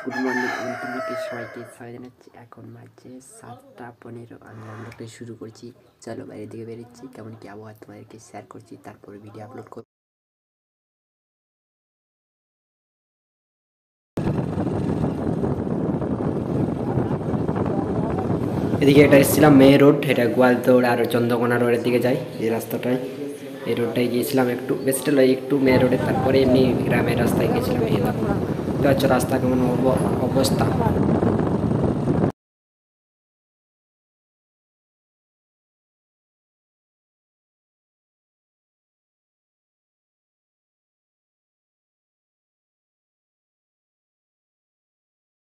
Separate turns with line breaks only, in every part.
Good morning এবং তোমাকে সবাইকে জানাচ্ছি। এখন বাজছে 7টা 15। আমি রান্নাটা শুরু করছি। চলো বাইরের দিকে বেরোচ্ছি, কেমন কি আবহাওয়া তোমাদেরকে শেয়ার করছি, তারপরে ভিডিও আপলোড করব। এদিকে এটা এসেছিলাম মে রোড, এটা গোয়ালতোড় আর চন্দ্রকোনা রোডের দিকে যাই। এই রাস্তাটায়, এই রোডটায় গিয়েছিলাম একটু বেস্টটা একটু মে রোডে, তারপরে এমনি গ্রামের রাস্তায় গিয়েছিলাম। এই তো হচ্ছে রাস্তা কেমন অবস্থা।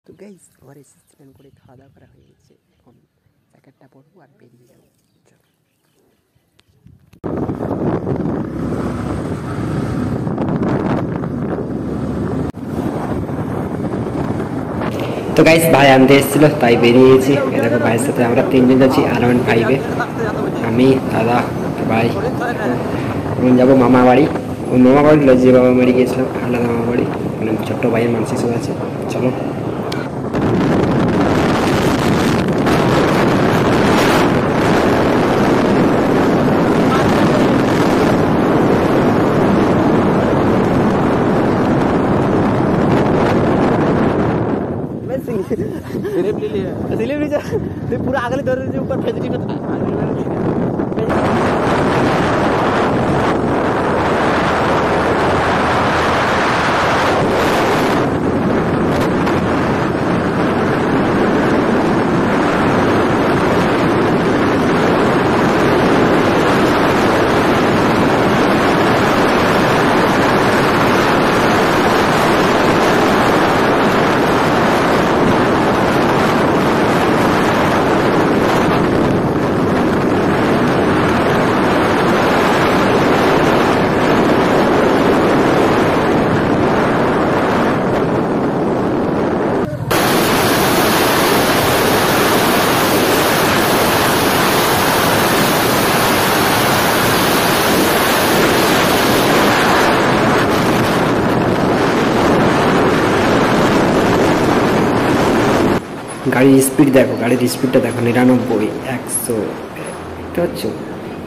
তো গাইস আমার স্নান করে খাওয়া দাওয়া করা হয়ে গেছে। এখন জ্যাকেটটা পরবো আর বেরিয়ে যাবো। চলো। তো গাইস ভাই আনতে এসেছিল তাই বেরিয়েছি। দেখো ভাইয়ের সাথে আমরা 3জন যাচ্ছি R15-এ, আমি দাদা ভাই। এখন যাবো মামা বাড়ি। ওই মামা বাড়ি যে বাবা বাড়ি গিয়েছিলাম, আলাদা মামা বাড়ি, মানে ছোট্ট ভাইয়ের মানসিক আছে। চলো। पूरा अगले दरवाजे ऊपर फैसिलिटी में গাড়ির স্পিড দেখো, গাড়ির স্পিডটা দেখো 99, 100। এটা হচ্ছে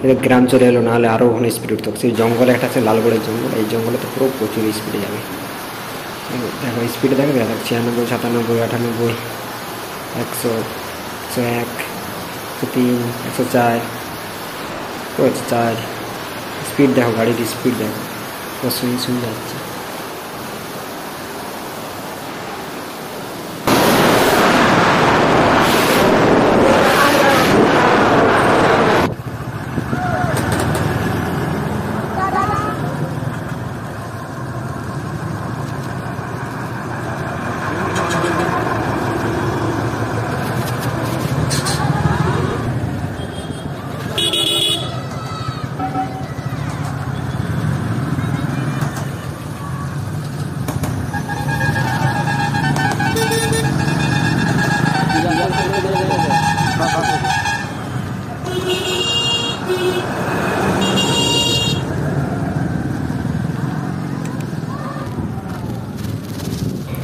এটা গ্রাম চলে এলো, নাহলে আরও ওখানে স্পিড উঠতো। সেই জঙ্গলে একটা আছে লালগড়ের জঙ্গল, এই জঙ্গলে তো পুরো প্রচুর স্পিডে যাবে। দেখো স্পিডে দেখো, দেখো 96, 97, 98, 100, 101, 103, 104, 104। স্পিড দেখো, গাড়ির স্পিড দেখো, শুনে যাচ্ছে।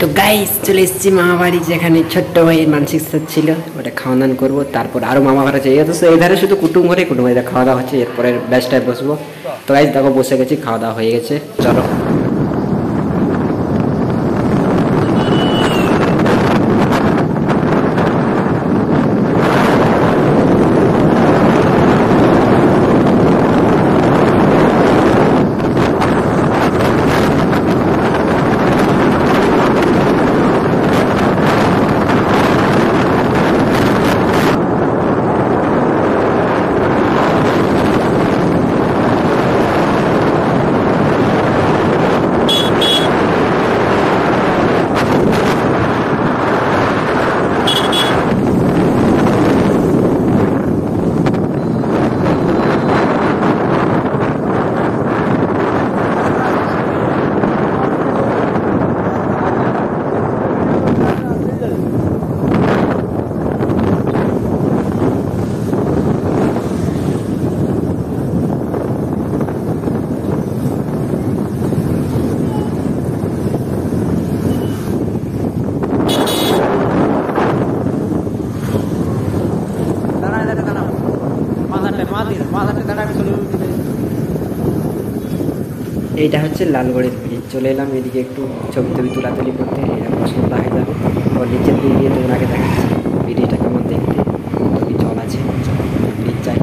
তো গাইস চলে এসেছি মামা বাড়ি, যেখানে ছোট্ট ভাইয়ের মানসিক ছিল, ওটা খাওয়া দাওয়া করবো। তারপর আরও মামা ঘর আছে, তো এই ধারে শুধু কুটুম ঘরে খাওয়া দাওয়া হচ্ছে। এরপরে ব্যাচটায় বসবো। তো গাইস দেখো বসে গেছি, খাওয়া দাওয়া হয়ে গেছে, চলো। এইটা হচ্ছে লালগড়ের ব্রিজ। চলে এলাম এদিকে একটু ছবি টবি তুলাতুলি করতে, এরকম সন্ধ্যা হয়ে যাবে। তো নিচের দিক দিয়ে তোমার আগে দেখাচ্ছি ব্রিজটা কেমন দেখতে, কত জল আছে, ব্রিজ চাই।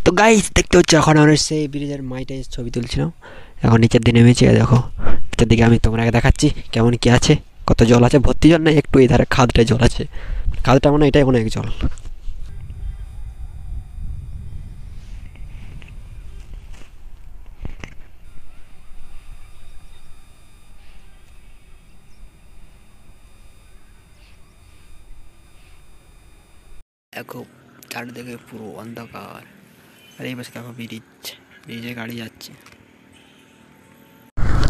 তো গাইস দেখতে হচ্ছে এখন আমরা সেই ব্রিজের মাইটে ছবি তুলছিলাম, এখন নিচের দিকে নেমেছি। দেখো নিচের দিকে আমি তোমার আগে দেখাচ্ছি কেমন কি আছে, কত জল আছে। ভর্তি জল নেই, একটু এধারে খাদটায় জল আছে, খাদটা মানে এটাই অনেক জল। দেখো চারিদিকে পুরো অন্ধকার, আর এই পাশে দেখো ব্রিজে গাড়ি যাচ্ছে।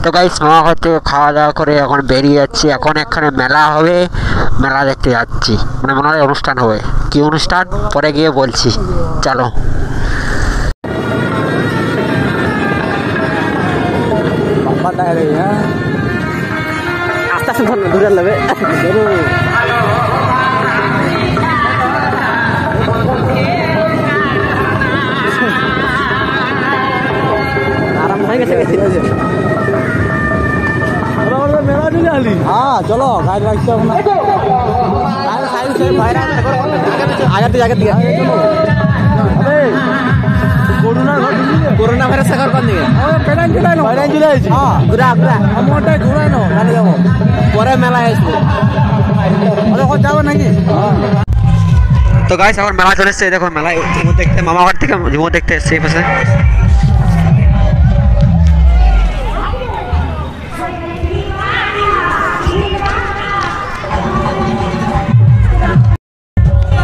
তো গাইস মামা ঘর থেকে খাওয়া দাওয়া করে এখন বেরিয়ে যাচ্ছি। এখন এখানে মেলা হবে, মেলা দেখতে যাচ্ছি, মানে মনে হয় অনুষ্ঠান হবে। কি অনুষ্ঠান পরে গিয়ে বলছি, চলো। আস্তে আস্তে দূরে নেবে আরাম হয়ে গেছে। हाँ चलो गाड़ी रखते हो ना आगे दिया कोरोना भाइरस से घर कर देंगे पूरा पूरा अमाउंट घुराई नो गाड़ी जाबो পরে মেলা আসবে আরে কত যাব নাকি। তো গাইস এখন মেলা চলে এসেছে, দেখো মেলায় ঝুমুর দেখতে, মামা ঘর থেকে ঝুমুর দেখতে এসেছে এই পাশে।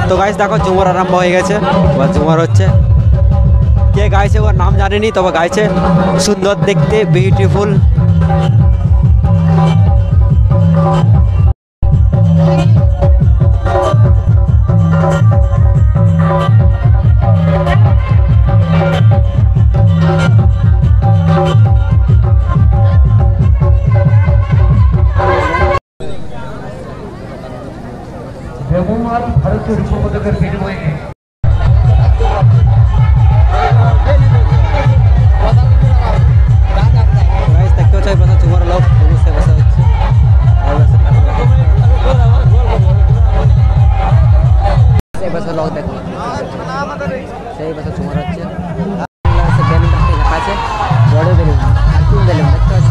তো গাইস দেখো ঝুমুর আরম্ভ হয়ে গেছে, এবার ঝুমুর হচ্ছে। কে গাইছে ওর নাম জানেনি, তবে গাইছে সুন্দর দেখতে, বিউটিফুল। ভারতীয় রিপোর্টের ভিডিও দেখতে হচ্ছে তোমার লোক বসে বসে হচ্ছে, সেই বছর লোক দেখো সেই বছর তোমার হচ্ছে আছে বড় বেলুন দেখতে পাচ্ছ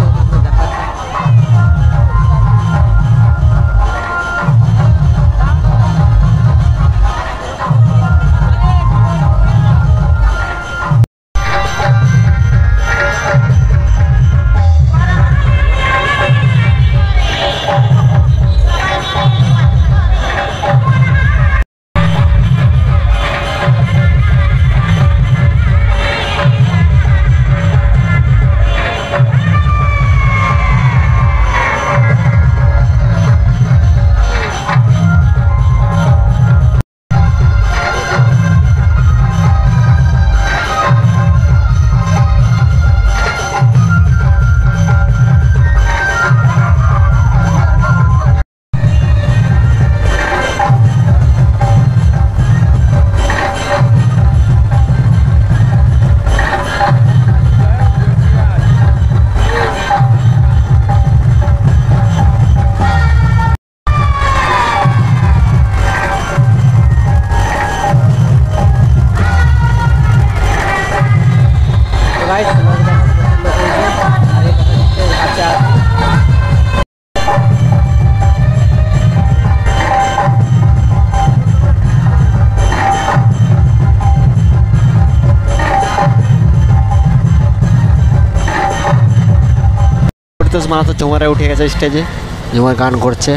মানা তো ঝুমারে উঠে গেছে স্টেজে, ঝুমার গান করছে।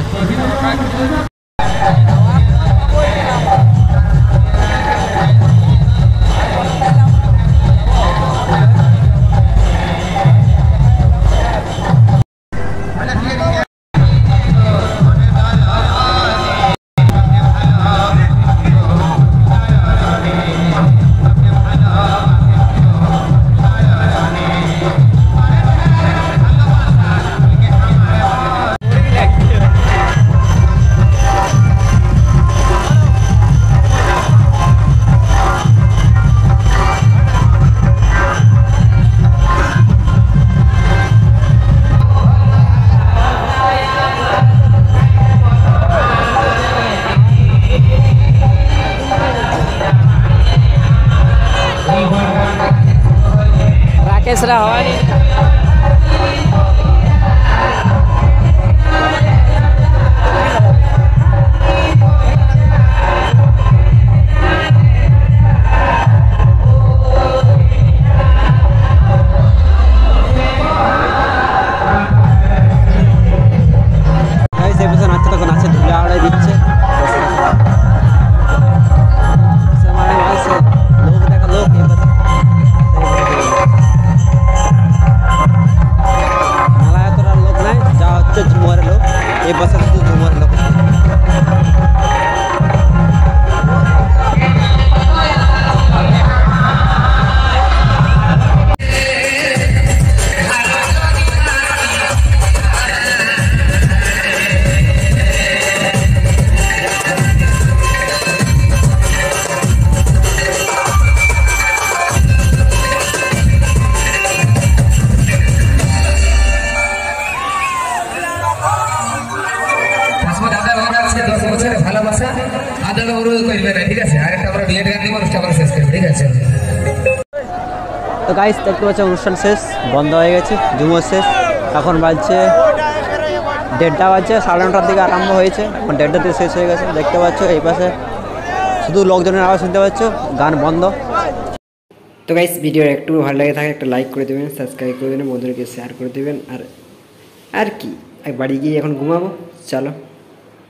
অতটা হয়নি।
ভালোবাসা আদর অনুরোধ করবে না, ঠিক আছে? আরেকটা আমরা বিয়ের গান দিব, অনুষ্ঠান আমরা শেষ করব, ঠিক আছে?
তো গাইস দেখতে পাচ্ছি অনুষ্ঠান শেষ, বন্ধ হয়ে গেছে, ঝুমুর শেষ। এখন বাজছে 1:30 বাজছে, 9:30টার দিকে আরম্ভ হয়েছে, এখন 1:30 দিকে শেষ হয়ে গেছে। দেখতে পাচ্ছ এই পাশে শুধু লোকজনের আওয়াজ শুনতে পাচ্ছ, গান বন্ধ।
তো গাইস ভিডিও একটু ভালো লাগে থাকে একটা লাইক করে দেবেন, সাবস্ক্রাইব করে দেবেন, বন্ধুদেরকে শেয়ার করে দেবেন। আর কি বাড়ি গিয়ে এখন ঘুমাবো, চলো।